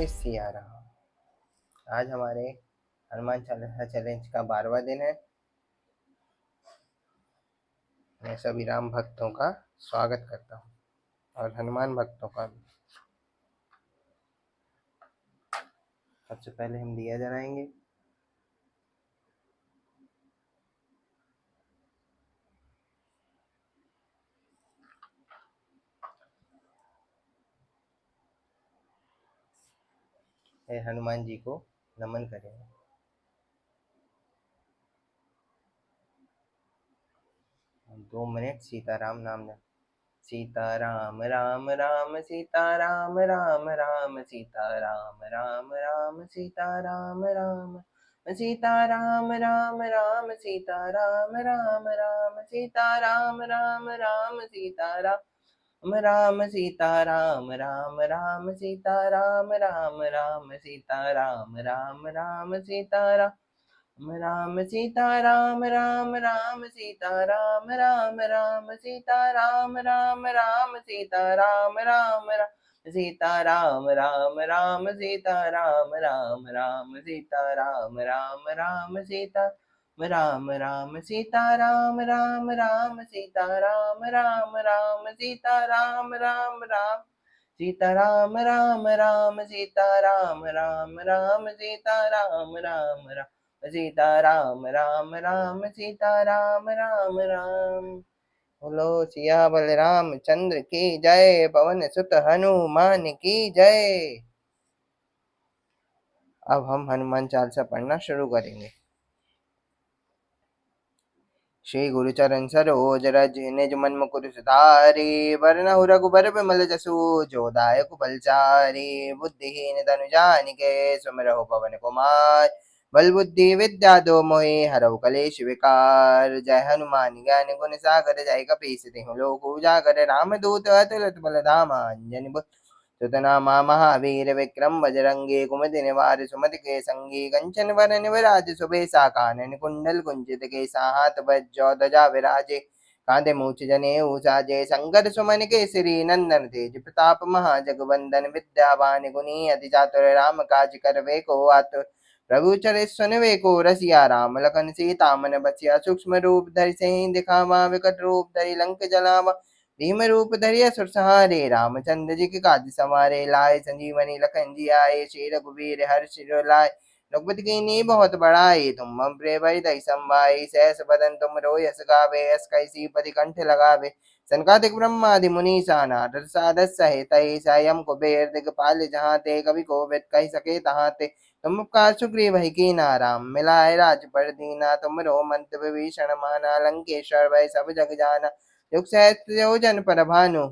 जय सिया राम। आज हमारे हनुमान चालीसा चैलेंज का 12वां दिन है। मैं सभी राम भक्तों का स्वागत करता हूँ और हनुमान भक्तों का भी। सबसे पहले हम दिया जलाएंगे। हनुमान जी को नमन करेंगे। 2 मिनट सीताराम नाम लें। सीताराम राम राम सीताराम राम राम सीताराम राम राम सीताराम राम सीताराम राम राम सीताराम राम राम सीताराम राम राम सीताराम राम सीताराम राम राम सीताराम राम राम सीताराम राम राम सीताराम राम सीताराम राम राम सीताराम राम राम सीताराम राम राम सीताराम राम राम सीताराम राम राम सीताराम राम राम सीताराम राम राम सीता राम राम सीताराम राम राम सीताराम राम राम सीताराम राम राम सीताराम राम राम सीताराम राम राम सीताराम राम राम सीताराम राम राम सीताराम राम राम। बोलो सिया बलराम चंद्र की जय। पवन सुत हनुमान की जय। अब हम हनुमान चालीसा पढ़ना शुरू करेंगे। श्री गुरु चरण सरोज रज निज मन मुकुर सुधारि वरनहु रघुबर बिमल जसु जो दायक फलचारि बुद्धिहीन तनु जानिके सुमिरहु पवन कुमार बल बुद्धि विद्या दो मोहि हरहु कलेश विकार। जय हनुमान ज्ञान गुण सागर जय कपीस तिहुँ लोक उजागर रामदूत अतुलित बल धामा अंजनी सुतनामा महावीर विक्रम बजरंगी कुमति निवार सुमति के संगी कंचन वरन विराज सुबेसा कानन कुंडल कुंचित केसा हाथ वज्र ध्वजा विराजे कांधे मूछ जनेऊ साजे शंकर सुमन केसरी नंदन तेज प्रताप महाजगवंदन विद्यावान गुणी अति चातुर राम काज करवे को आतुर प्रभु चरित सुनवे को रसिया राम लखन सीता मन बसिया सूक्ष्म रूप धरि सिंह दिखावा विकट रूप धरि लंक जलावा भीम रूप धरि असुर सहारे रामचंद्र जी के काज सवारे लाए संजीवनी लखन जी आए श्री रघुवीर हर्ष लाए रघुपति की नी बहुत बड़ाई तुम मम प्रिय भरतहि संभाई सहस बदन तुम रोयस गावे यस कैसी पति कंठ लगावे सनकादिक ब्रह्मादि मुनीसा नारद साधु सहित सायं कुबेर दिगपाल जहाँ ते कवि कोविद कह सके तहाँ ते तुम उपकार सुग्रीव ही कीना राम मिलाए राजपद दीना तुमरो मंत्र विभीषण माना लंकेश्वर वै सब जग जाना युग सहस्त्र योजन पर भानु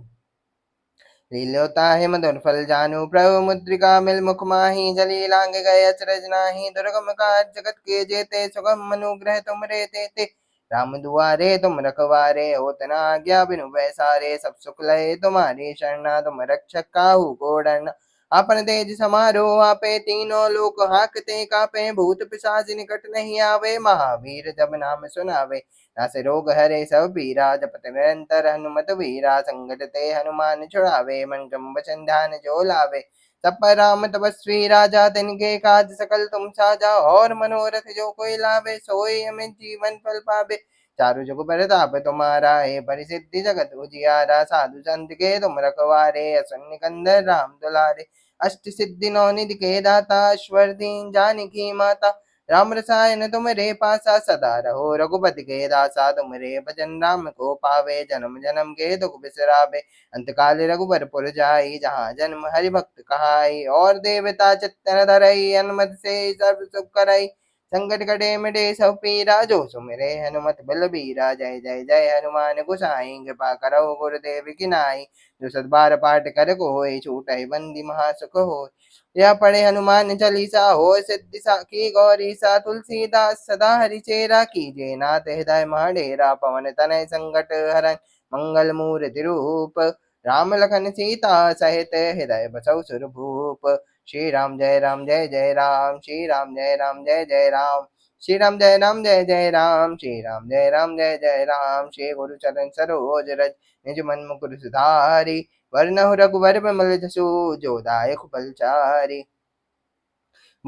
लील्योता है मधुर फल जानू प्रभु मुद्रिका मिल मुख माही जली लांग गए अचरज नाही दुर्गम काज जगत के जेते सुगम अनुग्रह तुम रे तेते राम दुआरे तुम रखवारे होत न आज्ञा बिनु पैसारे सब सुख लहे तुम्हारी शरणा तुम रक्षक काहू को डरना अपन तेज समारो आपे तीनों लोक हाकते कापे भूत पिशाच निकट नहीं आवे महावीर जब नाम सुनावे नासे रोग हरे सब पीरा जपत निरंतर हनुमत वीरा संकट ते हनुमान छुड़ावे मन क्रम वचन ध्यान जो लावे सब पर राम तपस्वी राजा तिनके काज सकल तुम साजा और मनोरथ जो कोई लावे सोई अमित जीवन फल पावे चारु जुग परताप तुम्हारा है परिसिद्धि जगत उजियारा साधु संत के तुम रखवारे असुन निकंदन राम दुलारे अष्ट सिद्धि नौ निधि के दाता ईश्वर दीन जानकी माता राम रसायन तुम रे पासा सदा रहो रघुपति के दासा तुम रे भजन राम को पावे जन्म जन्म के दुख बिसरावे अंत काल रघुबर पुर जाई जहाँ जन्म हरि भक्त कहाई और देवता चित्तन धरई हनुमत से सर्व सुख करई संकट कटे मिटे सब पीरा जो सुमिरे हनुमत बल बीरा जय जय जय हनुमान गोसाई कृपा करो गुरुदेव की नाई जो सत बार पाठ कर कोई छूटई बंदी महासुख हो यह पढ़े हनुमान चालीसा हो सिद्धि की गौरी सा तुलसीदास सदा हरिचेरा कीजे नाथ हृदय मडेरा पवन तनय संकट हरण मंगल मूर्ति रूप राम लखन सीता सहित हृदय बसौ सुरभूप श्री राम जय राम जय जय राम श्री राम जय राम जय जय राम श्री राम जय राम जय जय राम श्री राम जय राम जय जय राम श्री गुरु चरण सरोज रज निज मन मुकुर सुधारी वरनहु रघुवर बिमल जसु जो दायक फलचारी।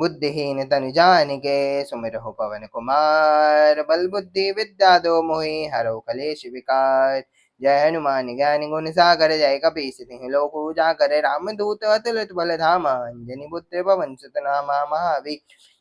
बुद्धिहीन तनु जानिके सुमिरहु पवन कुमार। बल बुद्धि विद्या दो मोहि हरौ कलेश विकार। जय हनुमान ज्ञान गुण सागर जय कपीस तिहुँ लोक उजागर। रामदूत अतुलित बल धामा अंजनी पुत्र पवन सुत नामा। महावीर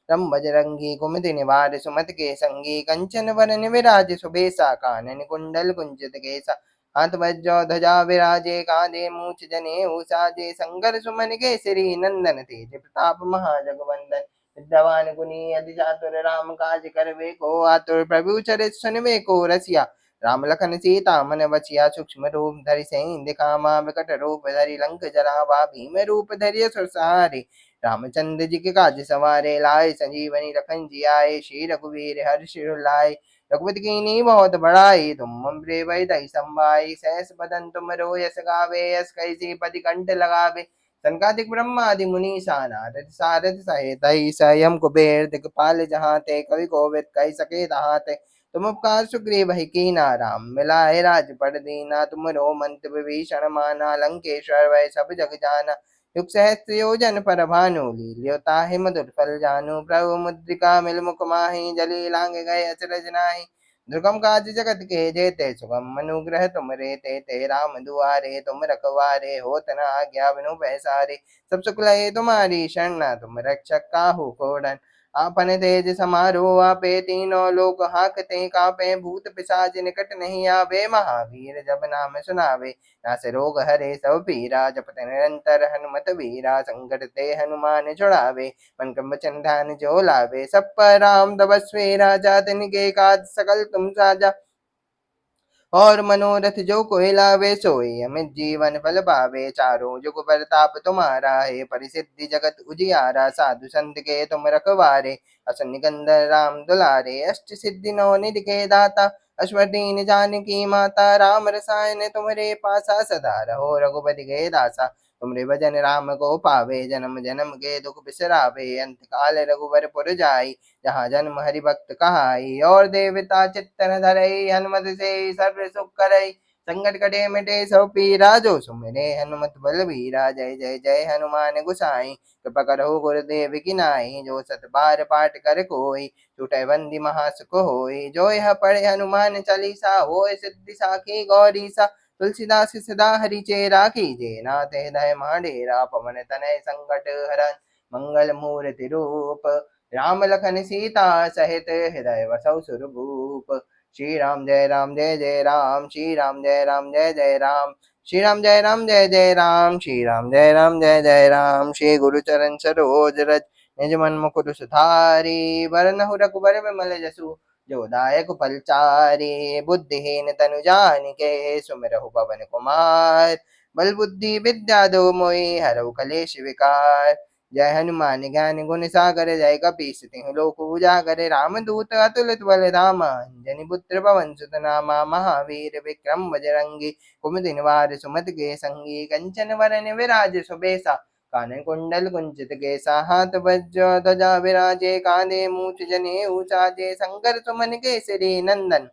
रम बजरंगी कुमति निवार सुमति के संगी। कंचन वरन विराज सुबेसा कानन कुंडल कुंचित केसा। हाथ वज्रो ध्वजा विराजे कांधे मूछ जनेऊ साजे। संगर सुमन केसरी नंदन तेज प्रताप महाजगवंदन। विद्यावान गुणी अति चातुर राम काज करवे को आतुर। प्रभु चरित सुनवे को रसिया राम लखन सीता मन बचिया। सूक्ष्म रूप धरि सिंह दिखावा विकट रूप धरि लंक जरावा। भीम रूप धरि असुर सहारे रामचंद्र जी के काज सवारे। लाए संजीवनी लखन जियाए श्री रघुवीर हर्ष लाए। रघुपति कीन्ही बहुत बड़ाई तुम मम प्रिय भरतहि संभाई। सहस बदन तुम यश गावे यश कैसी पति कंठ लगावे। सनकादिक ब्रह्मादि मुनीसा नारद सारद सहित स्वयं कुबेर दिखपाल जहाते। कवि कोविद कहि सके कहाते। तुम उपकार सुग्रीव ही कीना राम मिलाए राजपद दीना। तुमरो मंत्र विभीषण माना लंकेश्वर वै सब जग जाना। युग सहस्त्र योजन पर भानु लील्यो ताहि मधुर फल जानु। प्रभु मुद्रिका मिल मुख माहि जली लांग गए अचरज नाहि। दुर्गम काज जगत के जेते सुगम अनुग्रह तुम रे ते राम दुआरे तुम रखवारे। होत न आज्ञा बिनु पैसारे सब सुख लय तुम्हारी शरण। तुम रक्षक काहू को डरना। आपन तेज समारो आपे तीनों लोक हाकते कापे। भूत पिशाच निकट नहीं आवे महावीर जब नाम सुनावे। नासे रोग हरे सब पीरा जपत निरंतर हनुमत वीरा। संकट ते हनुमान छुड़ावे मन क्रम वचन ध्यान जो लावे। सब पर राम तपस्वी राजा तिनके काज सकल तुम साजा। और मनोरथ जो कोई लावे सोई अमित जीवन फल पावे। चारों जुग परताप तुम्हारा है परिसिद्धि जगत उजियारा। साधु संत के तुम रखवारे असुर निकंदन राम दुलारे। अष्ट सिद्धि नौ निधि के दाता अश्वदीन जानकी माता। राम रसायन तुम्हारे पासा सदा रहो रघुपति के दासा। तुमरे भजन राम को पावे जन्म जन्म के दुख बिसरावे। अंत काल रघुवर पुर जाई जहाँ जन्म हरि भक्त कहाई। और देवता चित्तन धरई हनुमत से सर्व सुख करई। संकट कटे मिटे सब पीरा जो सुमिरे हनुमत बलबीरा। जय जय जय हनुमान गोसाई कृपा करो गुरुदेव की नाई। जो सत बार पाठ कर कोई छूटे बंदी महासुख होई। जो यह पढ़े हनुमान चालीसा होय सिद्धि साखी गौरी सा। तुलसीदास सदा हरि चेरा कीजे नाथ हृदय डेरा। पवन तनय संकट हरन मंगल मूर्ति रूप। राम लखन सीता सहित हृदय वसौ सुरभूप। श्री राम जय राम जय जय राम श्री राम जय राम जय जय राम। श्री राम जय राम जय जय राम श्री राम जय राम जय जय राम। श्री गुरु चरण सरोज रज निज मन मुकुर सुधारी। वरनहु रघुबर विमल जसु जो दायक फलचारी। बुद्धिहीन तनु जानिके सुमिरहु पवन कुमार। बल बुद्धि विद्या दो मोहि हरहु कलेश विकार। जय हनुमान ज्ञान गुण सागर जय कपीस तिहुँ लोक उजागर। रामदूत अतुलित बल धामा अंजनी पुत्र पवन सुत नामा। महावीर विक्रम बजरंगी कुमति निवार सुमति के संगी। कंचन वरन विराज सुबेसा कानन कुंडल कुंचित केसा। हाथ वज्र ध्वजा विराजे कांधे मूछ जनेऊ साजे। शंकर सुमन केसरी नंदन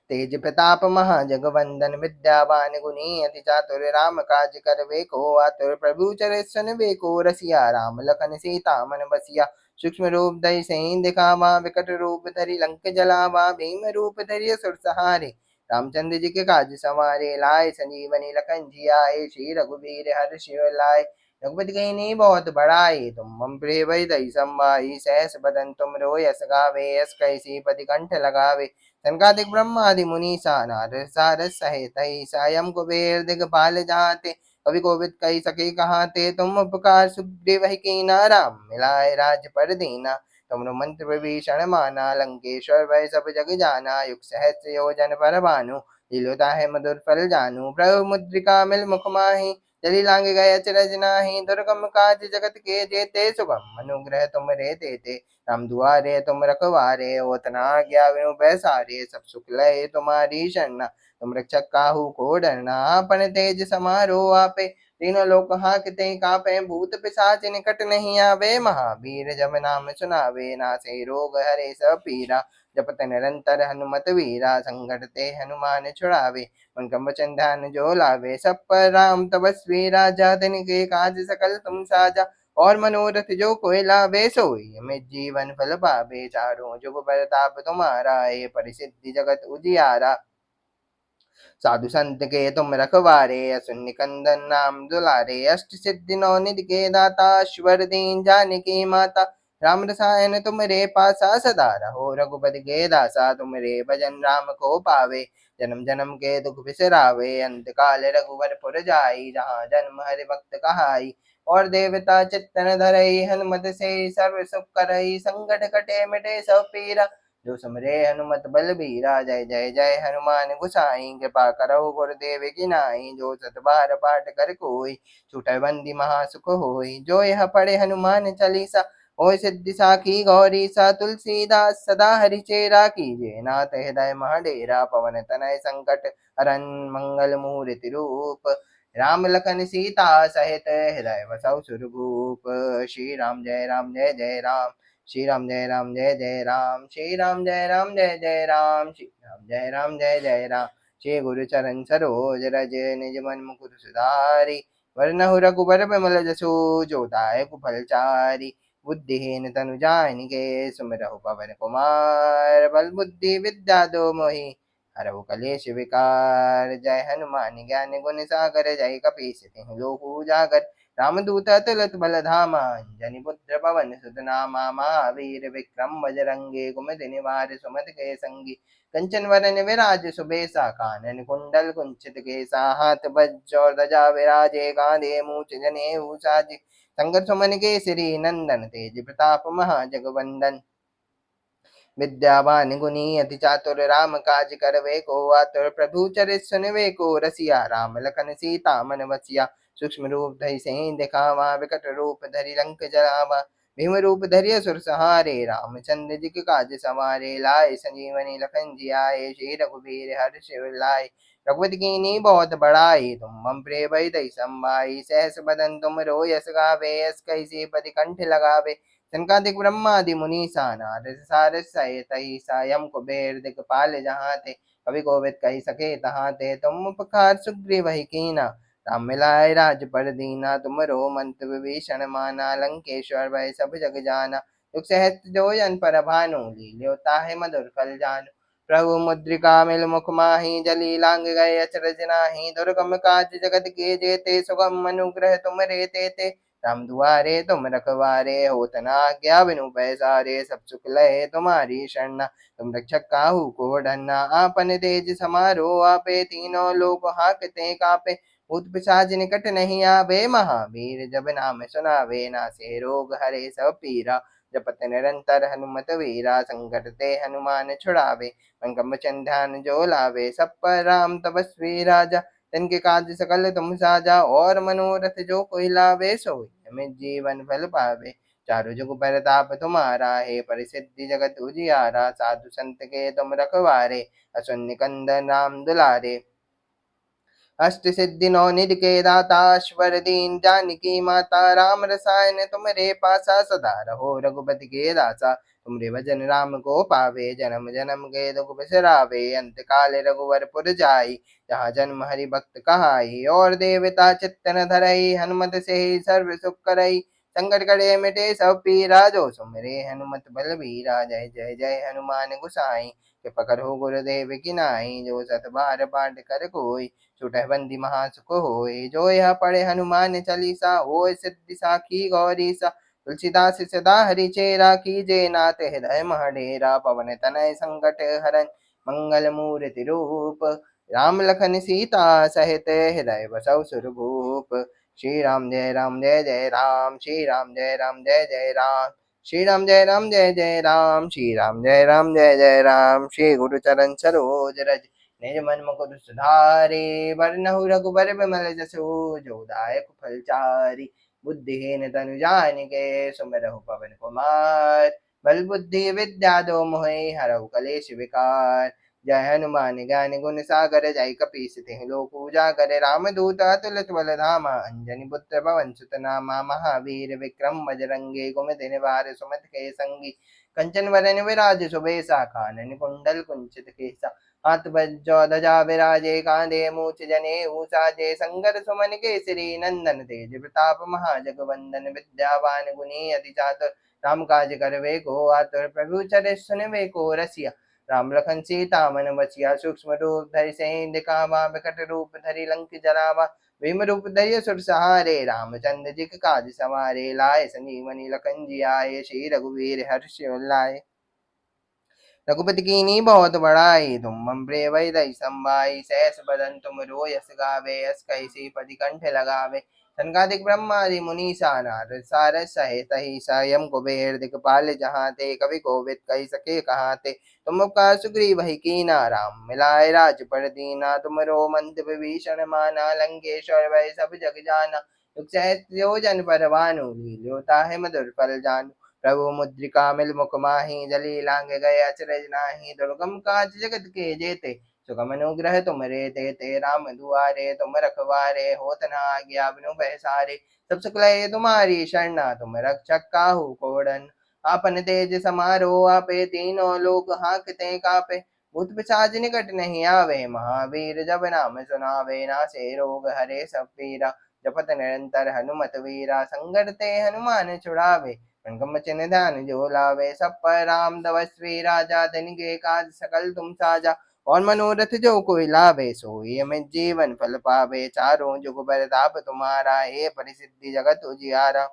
तेज प्रताप महाजगवंदन। विद्यावान गुणी अति चातुर राम काज करवे को आतुर। प्रभु चरित सुनवे को रसिया राम लखन सीता मन बसिया। सूक्ष्म रूप धरि सिंह दिखावा विकट रूप धरि लंक जलावा। भीम रूप धरि असुर सहारे रामचंद्र जी के काज सवारे। लाए संजीवनी लखन जियाए श्री रघुवीर हर्ष लाए। रघुपति कीन्ही बहुत बड़ाई तुम मम प्रिय भरतहि संभाई। सहस बदन तुम यश गावे यश कैसी पति कंठ लगावे। सनकादिक ब्रह्मादि मुनीसा नारद सारद सहित सायं कुबेर दिगपाल जाते। कवि कोविद कही सके कहाते। तुम उपकार सुग्रीव ही कीना राम मिलाए राजपद दीना। तुमरो मंत्र विभीषण माना लंकेश्वर वै सब जग जाना। युग सहस्त्र योजन पर भानु लील्योता है मधुर फल जानू। प्रभु मुद्रिका मिल मुख माहि जलि लांग गए अचरज नाहि। दुर्गम काज जगत के जेते सुगम अनुग्रह तुम रे तेते। राम दुआरे तुम रखवारे होत न आज्ञा बिनु पैसारे। सब सुख लय तुम्हारी शरण तुम रक्षक काहू को डरना। आपन तेज समारो आपे तीनों लोक हाकते कापे। भूत पिशाच निकट नहीं आवे महावीर जब नाम सुनावे। नासे रोग हरे सब पीरा जपत निरंतर हनुमत वीरा। संकट ते हनुमान छुड़ावे मन क्रम वचन ध्यान जो लावे। सब पर राम तपस्वी राजा तिनके काज सकल तुम साजा। और मनोरथ जो कोई लावे सोई हमें जीवन फल पावे। चारों जुग परताप तुम्हारा, ये परिसिद्धि जगत उजियारा। साधु संत के तुम रखवारे, असुन निकंदन नाम दुलारे। अष्ट सिद्धि नौ निधि के दाता, श्वर दीन जानकी माता। राम रसायन तुमरे पासा, सदा रहो रघुपति के दासा। तुमरे भजन राम को पावे, जन्म जन्म के दुख बिसरावे। अंत काल रघुवर पुर जाई, जहाँ जन्म हरि भक्त कहाई। और देवता चित्तन धरई, हनुमत से सर्व सुख करई। संकट कटे मिटे सब पीरा, जो समरे हनुमत बलबीरा। जय जय जय हनुमान गोसाई, कृपा करहु गुरुदेव की नाई। जो सत बार पाठ कर कोई, छूटै बंदी महासुख होई। जो यह पढ़े हनुमान चालीसा, ओय सिद्धि साखी गौरी सा। तुलसीदास सदा हरिचेरा, कीजे नाथ हृदय महडेरा। पवन तनय संकट हरन, मंगल मूर्ति रूप। राम लखन सीता सहित, हृदय बसहु सुरभूप। श्री राम जय राम जय जय राम, श्री राम जय राम जय जय राम, श्री राम जय राम जय जय राम, श्री राम जय राम जय जय राम। श्री गुरु चरण सरोज रज, निज मन मुकुर सुधारि। वरनहु रघुबर बिमल जसु, जो दायक फलचारि। बुद्धिहीन तनु जानिके, सुमिरहु पवन कुमार। बल बुद्धि विद्या दो मोहि, हरहु कलेश विकार। जय हनुमान ज्ञान गुण सागर, जय कपीस तिहुँ लोक उजागर। रामदूत अतुलित बल धामा, अंजनी पुत्र पवन सुत नामा। महावीर विक्रम बजरंगी, कुमति निवार सुमति के संगी। कंचन वरन विराज सुबेसा, कानन कुंडल कुंचित केसा। हाथ वज्र और ध्वजा विराजे, कांधे मूछ जनेऊ साजे। संकर सुमन केसरी नंदन, तेज प्रताप महाजगवंदन। विद्यावान गुणी अति चातुर, राम काज करवे को आतुर। प्रभु चरित सुनवे को रसिया, राम लखन सीता मन बसिया। सूक्ष्म रूप धरि सिंह दिखावा, विकट रूप धरि लंक जरावा। भीम रूप धरि असुर संहारे, रामचंद्र जी के काज सवारे। लाए संजीवनी लखन जियाए, श्री रघुवीर हर्ष उर लाए। रघुपति कीन्ही बहुत बड़ाई, तुम मम प्रिय भरतहि संभाई। सहस बदन तुम यश गावे, यश कहि श्रीपति कंठ लगावे। सनकादिक ब्रह्मादि मुनीसा, नारद सारद सहित अहिसा। यम कुबेर दिखपाल जहाँ ते, कवि कोविद कहि सके तहाँ ते। तुम उपकार सुग्रीव कीना, राम मिलाए राजपद दीना। तुमरो मंत्र विभीषण माना, लंकेश्वर भय सब जग जाना। दुख सहस्त्र जो जन पर भानु, लील्यो ताहि मधुर फल जानु। प्रभु मुद्रिका मिल मुख माहि, जली लांग गए अचरज नाही। दुर्गम काज जगत के जेते, सुगम अनुग्रह तुम रे तेते। राम दुआरे तुम रखवारे, होत न आज्ञा बिनु पैसारे। सब सुख लहे तुम्हारी शरणा, तुम रक्षक काहू को डरना। आपन तेज समारो आपे, तीनों लोक हाकते कापे। भूत पिशाच निकट नहीं आवे, महावीर जब नाम सुनावे। नासे रोग हरे सब पीरा, जपत निरंतर हनुमत वीरा। संकट ते हनुमान छुड़ावे, मन वचन ध्यान जो लावे। सब पर राम तपस्वी राजा, तिनके काज सकल तुम साजा। और मनोरथ जो कोई लावे, सोई हमें जीवन फल पावे। चारों जुग परताप तुम्हारा, है परिसिद्धि जगत उजियारा। साधु संत के तुम रखवारे, असुन निकंदन राम दुलारे। अष्ट सिद्धि नौ निधि के दाता, स्वर दीन जानकी माता। राम रसायन तुमरे पासा, सदा रहो रघुपति के दासा। तुमरे भजन राम को पावे, जन्म जन्म के दुख बिसरावे। अंत काल रघुवर पुर जाई, जहाँ जन्म हरि भक्त कहाई। और देवता चित्तन धरई, हनुमत से सर्व सुख करई। संकट कटे मिटे सब पीरा, जो सुमरे हनुमत बलबीरा। जय जय जय हनुमान गोसाई, कृपा करो गुरुदेव की नाई। जो सत बार पाठ कर कोई, छूटै बंदी महासुख होय। जो यह पढ़े हनुमान चालीसा, होय सिद्धि साखी गौरी सा। तुलसीदास सदा हरि चेरा, कीजे नाथ हृदय महडेरा। पवन तनय संकट हरन, मंगल मूर्ति रूप। राम लखन सीता सहित, हृदय बसहु सुरभूप। श्री राम जय राम जय जय राम, श्री राम जय राम जय जय राम, श्री राम जय राम जय जय राम, श्री राम जय राम जय जय राम। श्री गुरु चरण सरोज रज, निज मन मुकुर सुधारे। वरनहु रघुबर बिमल जसु, जो दायक फलचारि। बुद्धिहीन तनु जानिके, सुमिरहु पवन कुमार। बल बुद्धि विद्या दो मोहि, हरहु कलेश विकार। जय हनुमान ज्ञान गुण सागर जय कपीस तिहुँ लोक उजागर रामदूत अतुलित बल धामा अंजनी पुत्र पवन सुत नामा महावीर विक्रम बजरंगी कुमति निवार सुमति के संगी कंचन वरन विराज सुबेसा कानन कुंडल कुंचित केसा हाथ बज्जो ध्वजा विराजे कांधे मूछ जने साजे संगर सुमन केसरी नंदन तेज प्रताप महाजगवंदन विद्यावान गुणी अति चातुर राम काज करवे को आतुर प्रभु चरित सुनवे को रसिया राम लखन सीता मन बसिया सूक्ष्म रूप धरि सिंह दिखावा विकट रूप धरि लंक जलावा भीम रूप धरि असुर सहारे रामचंद्र जी के काज सवारे लाए संजीवनी लखन जी आए श्री रघुवीर हर्ष उल्लाए रघुपति कीनी बहुत बड़ाई तुम मम प्रिय भय संभाई सहस बदन तुम रो यस गावे यस कैसी पति कंठ लगावे सनकादिक ब्रह्मादि मुनीसा नारद सारद सहित ही स्वयं कुबेर दिखपाल जहाँ ते कवि कोविद कही सके कहाँ ते तुम उपकार सुग्रीव ही कीना राम मिलाए राजपद दीना तुम रो मंत विभीषण माना लंकेश्वर वै सब जग जाना युग सहस्त्र योजन पर भानु लील्योता है मधुर फल जानू प्रभु मुद्रिका मिल मुख माही जली लांग गए अचरज नाही दुर्गम काज जगत के जेते सुगम अनुग्रह तुम रे ते राम दुआरे तुम रखवारे होत न आज्ञा बिनु पैसारे सब सुखलय तुम्हारी शरणा तुम रक्षक काहू को डरना आपन तेज समारो आपे तीनों लोक हांकते कापे भूत पिशाच निकट नहीं आवे महावीर जब नाम सुनावे नासे रोग हरे सब पीरा जपत निरंतर हनुमत वीरा संकट ते हनुमान छुड़ावे संगम ध्यान जो लावे सब पर राम तपस्वी राजा दिन के काज सकल तुम साजा और मनोरथ जो कोई लावे सोई अमित जीवन फल पावे चारों जुग परताप तुम्हारा हे परिसिद्धि जगत उजियारा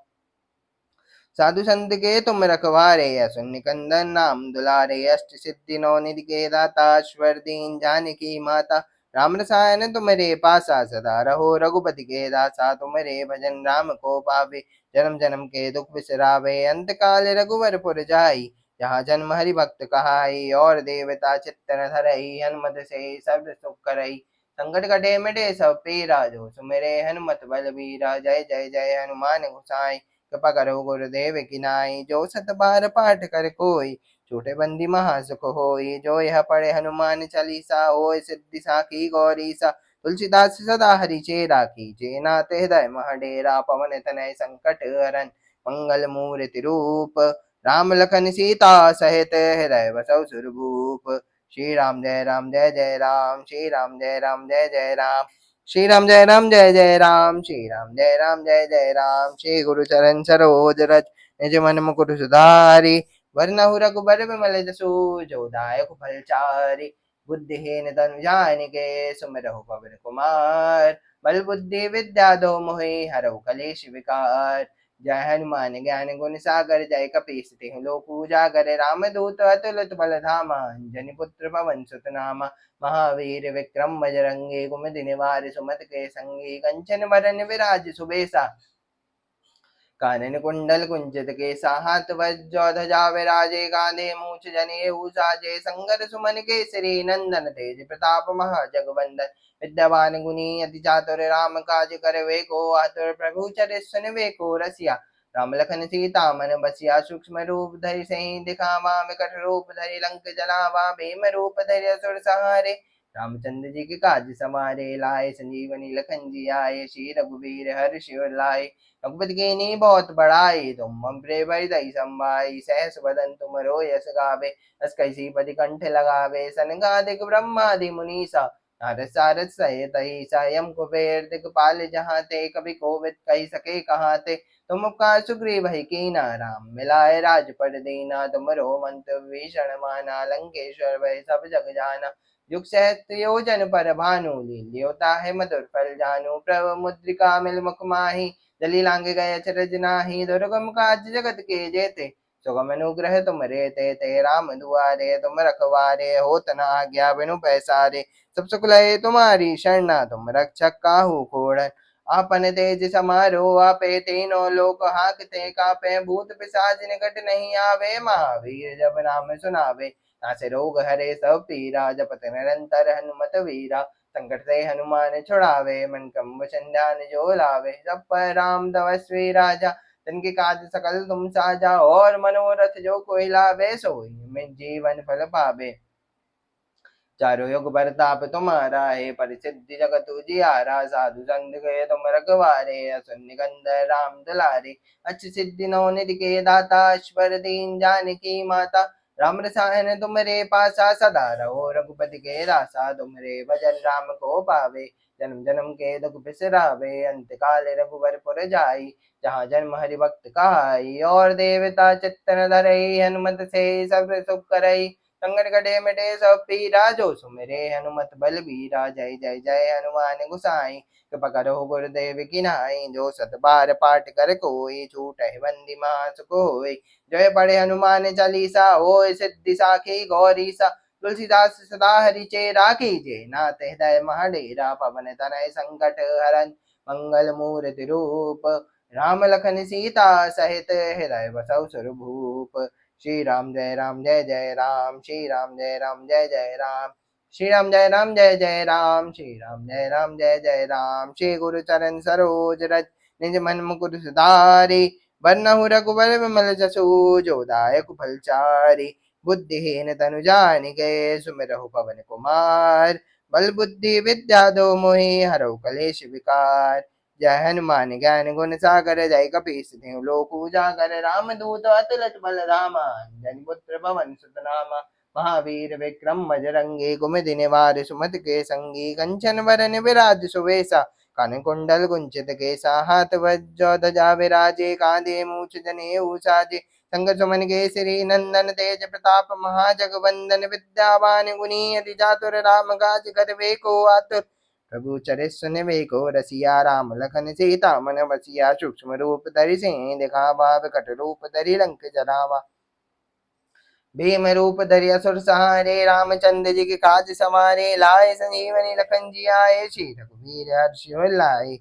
साधु संत के तुम रखवारे असुन निकंदन नाम दुलारे अष्ट सिद्धि नौ निधि के दाता ईश्वर दीन जानकी माता राम रसायन तुम्हारे पासा सदा रहो रघुपति के दासा तुम्हारे भजन राम को पावे जन्म जन्म के दुख बिसरावे अंत काल रघुवर पुर जाई जहाँ जन्म हरि भक्त कहाई और देवता चित्तन धरई हनुमत से सब सुख करई संकट कटे मिटे सब पीरा जो सुमेरे हनुमत बल बीरा जय जय जय हनुमान गोसाई कृपा करो गुरुदेव की नाई जो सत बार पाठ कर कोई छोटे बंदी महासुख होई जो यह पढ़े हनुमान चालीसा होय सिद्धि साखी गौरीसा तुलसीदास सदा हरि चेरा की जेनाते हृदय महडेरा पवन तनय संकट हरन मंगल मूर्ति रूप राम लखन सीता सहित हृदय बसौ सुरभूप श्री राम जय राम जय जय राम श्री राम जय राम जय जय राम श्री राम जय राम जय जय राम श्री राम जय राम जय जय राम श्री गुरु चरण सरोज रज निज मन मुकुर सुधारी वरनहु रघुबर विमल जसु जो दायक फलचारी बुद्धिहीन तनु जानिके सुमिरहु पवन कुमार बल बुद्धि विद्या दो मोहि हरहु कलेश विकार जय हनुमान ज्ञान गुण सागर जय कपीस तिहुँ लोक उजागर रामदूत अतुलित बल धामा अंजनी पुत्र पवन सुत नामा महावीर विक्रम बजरंगी कुमति निवार सुमति के संगी कंचन बरन विराज सुबेसा कानन कुंडल कुंचित केसा हाथ वज्र ध्वजा विराजे गांधे मूछ जनेऊ साजे संगर सुमन केसरी नंदन तेज प्रताप महाजगवंदन विद्यावान गुणी अति चातुर राम काज करवे को आतुर प्रभु चरित सुनवे को रसिया राम लखन सीता मन बसिया सूक्ष्म रूप धरि सिंह दिखावा विकट रूप धरि लंक जलावा भीम रूप धरि असुर सहारे रामचंद्र जी के काज समारे लाए संजीवनी लखन जी आए श्री रघुवीर हर्ष लाए रघुपति कीन्ही बहुत बड़ाई तुम मम प्रिय भरतहि संभाई सहस बदन तुम रो यस गावे अस कैसी पति कंठ लगावे सनकादिक ब्रह्मादि मुनीसा नारद सारद सहित ही स्वयं कुबेर दिखपाल जहाँ ते कभी कोविद कही सके कहाँ ते तुम उपकार सुग्रीव ही कीना राम मिलाए राजपद दीना तुम रो मंत भीषण माना लंकेश्वर वै सब जग जाना युग सहस्त्र योजन पर भानु लील्योता है मधुर फल जानू प्रभ मुद्रिका मिल मुख माही जली लांग गए अचरज नाही दुर्गम काज जगत के जेते सुगम अनुग्रह तुम रे ते राम दुआरे तुम रखवारे होत न आज्ञा बिनु पैसारे सब सुख लय तुम्हारी शरणा तुम रक्षक काहू को डरना आपन तेज समारो आपे तीनों लोक हांकते कापे भूत पिशाच निकट नहीं आवे महावीर जब नाम सुनावे नासे रोग हरे सब पीरा जपत निरंतर हनुमत वीरा संकट से हनुमान छुड़ावे मन क्रम वचन ध्यान जो लावे सब पर राम तपस्वी राजा तिनके काज सकल तुम साजा और मनोरथ जो कोई लावे सोई में जीवन फल पावे चारों युग परताप तुम्हारा है, परिसिद्धि जगत उजियारा। साधु संत के तुम रखवारे, असुर निकंदर राम दुलारे। अच्छी सिद्धि नौ निधि के दाता, ईश्वर दीन जानकी माता। राम रसायन तुम्हारे पासा, सदा रहो रघुपति के दासा। तुम्हारे भजन राम को पावे, जन्म जन्म के दुख बिसरावे। अंत काल रघुवर पुर जाई, जहाँ जन्म हरि भक्त कहाई। और देवता चित्तन धरई, हनुमत से सब सुख करई। संकट कटे मिटे सब पीरा, जो सुमिरे हनुमत बलबीरा। जय जय जय हनुमान गुसाई, कृपा करो गुरुदेव की नाई। जो सत बार पाठ कर कोई, छूटहि बंदी मास कोई। जय पढ़े हनुमान चालीसा, होय सिद्धि साखी गौरीसा। तुलसीदास सदा हरि चेरा, कीजे नाथ हृदय महाडेरा। पवन तनय संकट हरन, मंगल मूर्ति रूप। राम लखन सीता सहित, हृदय बसौ सुरभूप। श्री राम जय राम जय जय राम, श्री राम जय राम जय जय राम। श्री राम जय राम जय जय राम, श्री राम जय राम जय जय राम। श्री गुरु चरण सरोज रज, निज मन मुकुर सुधारि। बरनहु रघुबर विमल जसु, जो दायक फलचारि। बुद्धिहीन तनु जानिके, सुमिरहु पवन कुमार। बल बुद्धि विद्या दो मोहि, हरहु कलेश विकार। जय हनुमान ज्ञान गुण सागर, जय कपीस तिहु लोक उजागर। राम दूत अतुलित बल धामा, अंजनी पुत्र पवन सुत नामा। महावीर विक्रम बजरंगी, कुमति निवार सुमति के संगी। कंचन वरन विराज सुवेसा, कान कुंडल कुंचित केसा। हाथ वज्र ध्वजा विराजे, कांधे मूछ जनेऊ साजे। संग सुमन केसरी नंदन, तेज प्रताप महाजगवंदन। विद्यावान गुणी अति चातुर, राम काज करबे को आतुर। प्रभु चरित सुनिबे को रसिया, राम लखन सीता मन बसिया। सूक्ष्म रूप धरि सिंह दिखावा, विकट रूप धरि लंक जरावा। भीम रूप धरि असुर सहारे, रामचंद्र जी के काज सवारे। लाए संजीवनी लखन जी आए, श्री रघुवीर हर्ष उर लाए।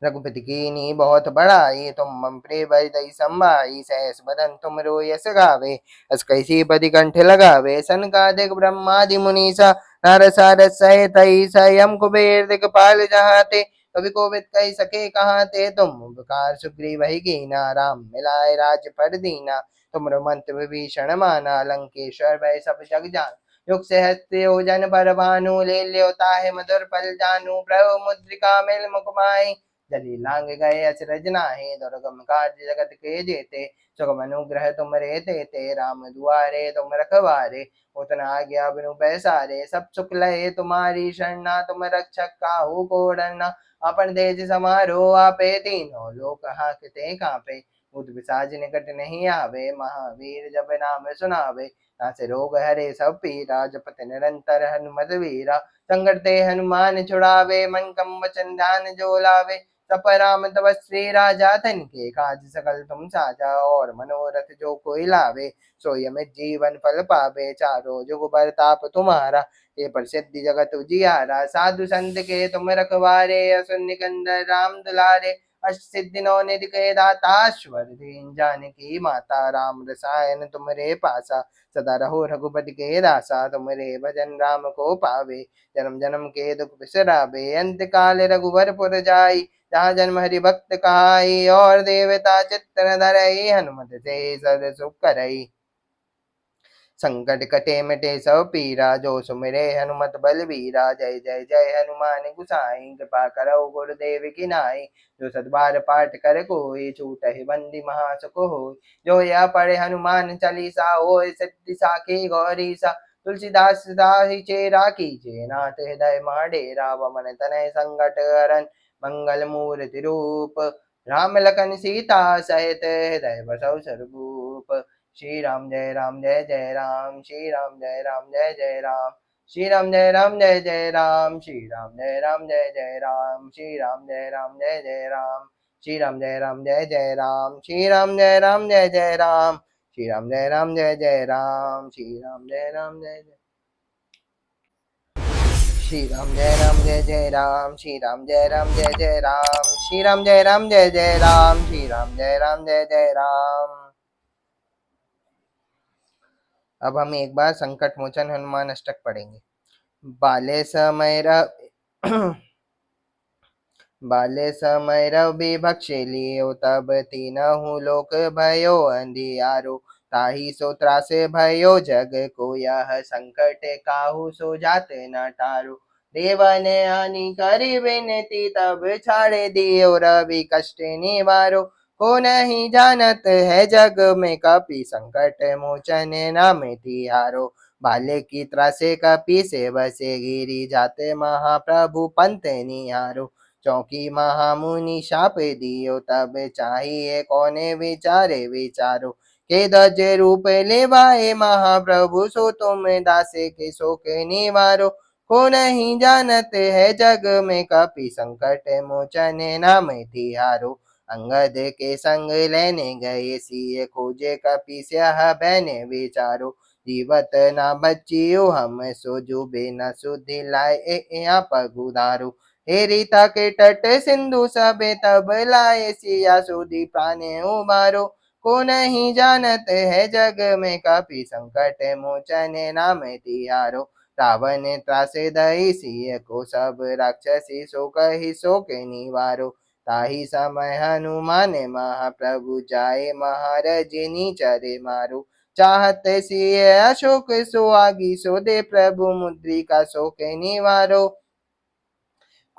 रघुपति कीन्ही बहुत बड़ाई, तुम मम प्रिय भरतहि संभाई। सहस बदन तुम रो यस गावे, अस कैसी बदि कंठ लगावे। सनकादिक ब्रह्मादि मुनीसा, नारद सारद सहित स्वयं कुबेर दिखपाल जहाते। कवि कोविद कहि सके कहाते, तुम उपकार सुग्रीव ही कीना। राम मिलाए राज पर दीना, तुमरो मंत्र विभीषण माना। लंकेश्वर भय सब जग जान, युग सहस्त्र योजन पर भानु। ले ल्यो ताहि मधुर फल जानू, प्रभु मुद्रिका मिल मुख माहि। जलि लांग गए अचरज नाहि, दुर्गम काज जगत के जेते। सुगम अनुग्रह तुमरे तेते, राम दुआरे तुम रखवारे। उतना आज्ञा बिनु पैसारे, सब सुख लहे तुम्हारी शरणा। तुम रक्षक काहू को डरना, अपन तेज समारो आपे। तीनों लोक हांकते कांपे, भूत पिशाच निकट नहीं आवे। महावीर जब नाम सुनावे, नासे रोग हरे सब पीरा। जपत निरंतर हनुमत वीरा, संकट ते हनुमान छुड़ावे। मन क्रम वचन ध्यान जो लावे, सपराम तव श्री राजा। धन के काज सकल तुम साजा, और मनोरथ जो कोई लावे। सोई अमित जीवन फल पावे, चारों जुग परताप तुम्हारा। ये प्रसिद्धि जगत उजियारा, साधु संत के तुम रखवारे। असुर निकंदन राम दुलारे, अष्ट सिद्धि नौ निधि के दाता। ईश्वर दीन जानकी माता, राम रसायन तुम्हारे पासा। सदा रहो रघुपति के दासा, तुम्हारे भजन राम को पावे। जन्म जन्म के दुख बिसरावे, अंत काल रघुवर पुर जाई। जहाँ जन्म हरि भक्त कहाई, और देवता चित्तन धरई। हनुमत से सर सुख करई, संकट कटे मिटे सब पीरा। जो सुमिरे हनुमत बलबीरा, जय जय जय हनुमान गुसाई। कृपा करो गुरुदेव की नाई, जो सत बार पाठ कर कोई। छूटहि बंदी महासुख होय, जो यह पढ़े हनुमान चालीसा। होय सिद्धि साखी गौरीसा, तुलसीदास सदा ही चेरा। कीजे नाथ हृदय महाडेरा, पवन तनय संकट हरन, मंगल मूर्ति रूप। राम लखन सीता सहित, हृदय बसौ स्वरूप। श्री राम जय राम जय जय राम, श्री राम जय राम जय जय राम। श्री राम जय राम जय जय राम, श्री राम जय राम जय जय राम। श्री राम जय राम जय जय राम, श्री राम जय राम जय जय राम। श्री राम जय राम जय जय राम, श्री राम जय राम जय जय राम। श्री राम जय राम जय जय, श्री राम जय राम जय जय राम। श्री राम जय राम जय जय राम, श्री राम जय राम जय जय राम। श्री राम जय राम जय जय राम। अब हम एक बार संकट मोचन हनुमान अष्टक पढ़ेंगे। बाले समय बाले समय रवि भक्ष लियो, तब तीनहु लोक भयो अंधियारो। ताहि सो त्रासे भयो जग को, यह संकट काहू सो जाते न टारो। देव ने आनी करी विनती, तब छाड़े दियो रवि कष्ट निवारो। को नहीं जानत है जग में कपि, संकट मोचन नाम तिहारो। बाल्य की त्रासे कपि से बसे, गिरी जाते महाप्रभु पंत निहारो। चौकी महामुनि शाप दियो, तब चाहिए कोने विचारे विचारो। के दज रूप लेवाए महाप्रभु, सो तुम दासे के शोक निवारो। को नहीं जानत है जग में कपि, संकट मोचन नाम तिहारो। अंगद के संग लेने गए सिय, खोजे कपि स्यह बैने विचारो। जीवत ना बचियो हम, सो जुबे न सुधि लाए यहाँ पगुधारो। हे रीता के तट सिंधु सबे, तब लाए सिया सुधि प्राणे उबारो। को नहीं जानत है जग में कपि, संकट मोचन नाम तिहारो। रावण त्रासे दई सिय को, सब राक्षसी सो कहि शोक निवारो। ताहि समय हनुमान महाप्रभु, जाए महारजनी चरे मारो। चाहत सिय अशोक सुहागी, सो दे प्रभु मुद्रिका शोक निवारो।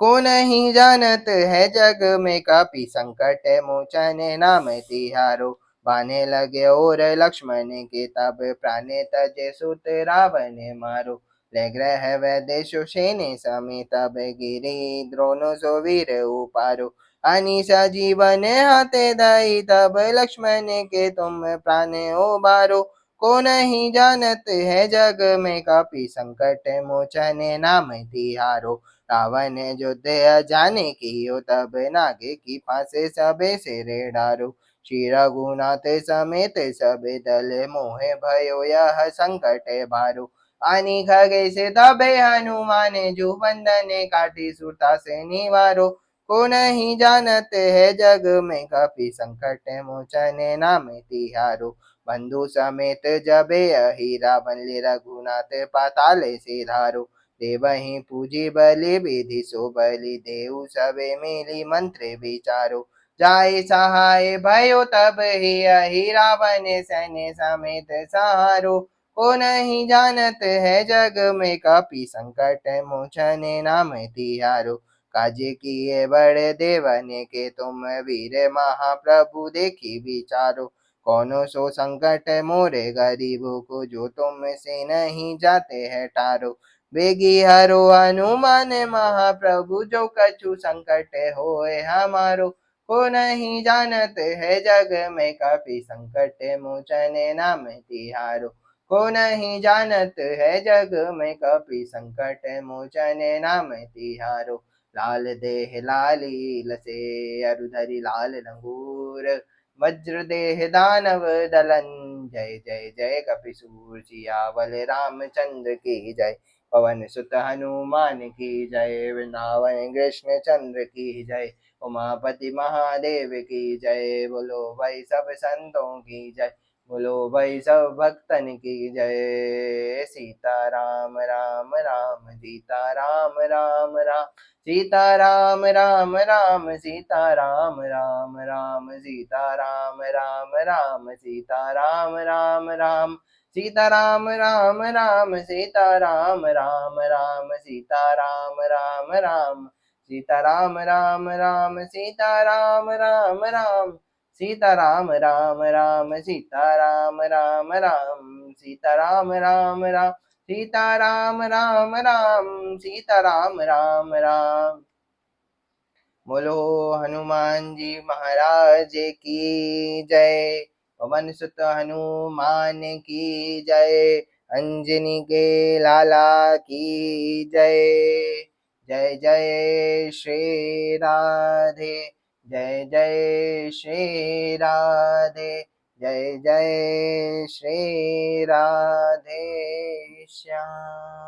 को नहीं जानत है जग में कपि, संकट मोचन नाम तिहारो। बाने लगे और लक्ष्मण के, तब प्राणे तजे सुत रावण मारो। ले ग्रह वैदेशो सेने समेत, तब गिरी द्रोणो सो वीर उपारो। अनिशा जीवन हाथे दई, तब लक्ष्मण के तुम प्राण उबारो। को नहीं जानत है जग में कपि, संकट मोचन नाम तिहारो। रावण युद्ध जाने की हो, तब नागे की फांसे सबे सिरे डारो। श्री रघुनाथ समेत सबे दल, मोहे भयो यह संकट भारो। आनी खगे से तबे हनुमान, जो बंधन काटी सुरता से निवारो। को नहीं जानत है जग में कपि, संकट मोचन नाम तिहारो। बंधु समेत जबे अहि रावण, रघुनाथ पाताल से धारो। देवहि पूजी बलि विधि, सो बलि देहु सबे मिली मंत्र विचारो। जाय सहाय भयो तब ही अहि रावण, सैन्य समेत सहारो। को नहीं जानत है जग में कपि, संकट मोचन नाम तिहारो। काजे किए बड़े देवने के, तुम वीर महाप्रभु देखी विचारो। कौनो सो संकट मोरे गरीबों को, जो तुम से नहीं जाते है टारो। वेगी हरो हनुमान महाप्रभु, जो कछु संकट होए हमारो। को नहीं जानत है जग में कपि, संकट मोचन नाम तिहारो। को नहीं जानत है जग में कपि, संकट मोचन नाम तिहारो। लाल देह लाली लसे, अरुधरि लाल लंगूर। वज्र देह दानव दलन, जय जय जय कपिसूर। सियावल रामचंद्र की जय। पवन सुत हनुमान की जय। वृंदावन कृष्ण चंद्र की जय। उमापति महादेव की जय। बोलो भाई सब संतों की जय। बोलो भाई सब भक्तन की जय। सीता राम राम राम, सीता राम राम राम, सीता राम राम राम, सीता राम राम राम, सीता राम राम राम, सीता राम राम राम, सीता राम राम राम, सीता राम राम राम, सीता राम राम राम, सीता राम राम राम, सीता राम राम राम, सीता राम राम राम, सीता राम राम राम, सीता राम राम राम, सीता राम राम राम, सीता राम राम राम। बोलो हनुमान जी महाराज की जय। पवन सुत हनुमान की जय। अंजनी के लाला की जय। जय जय श्री राधे, जय जय श्री राधे, जय जय श्री राधे श्याम।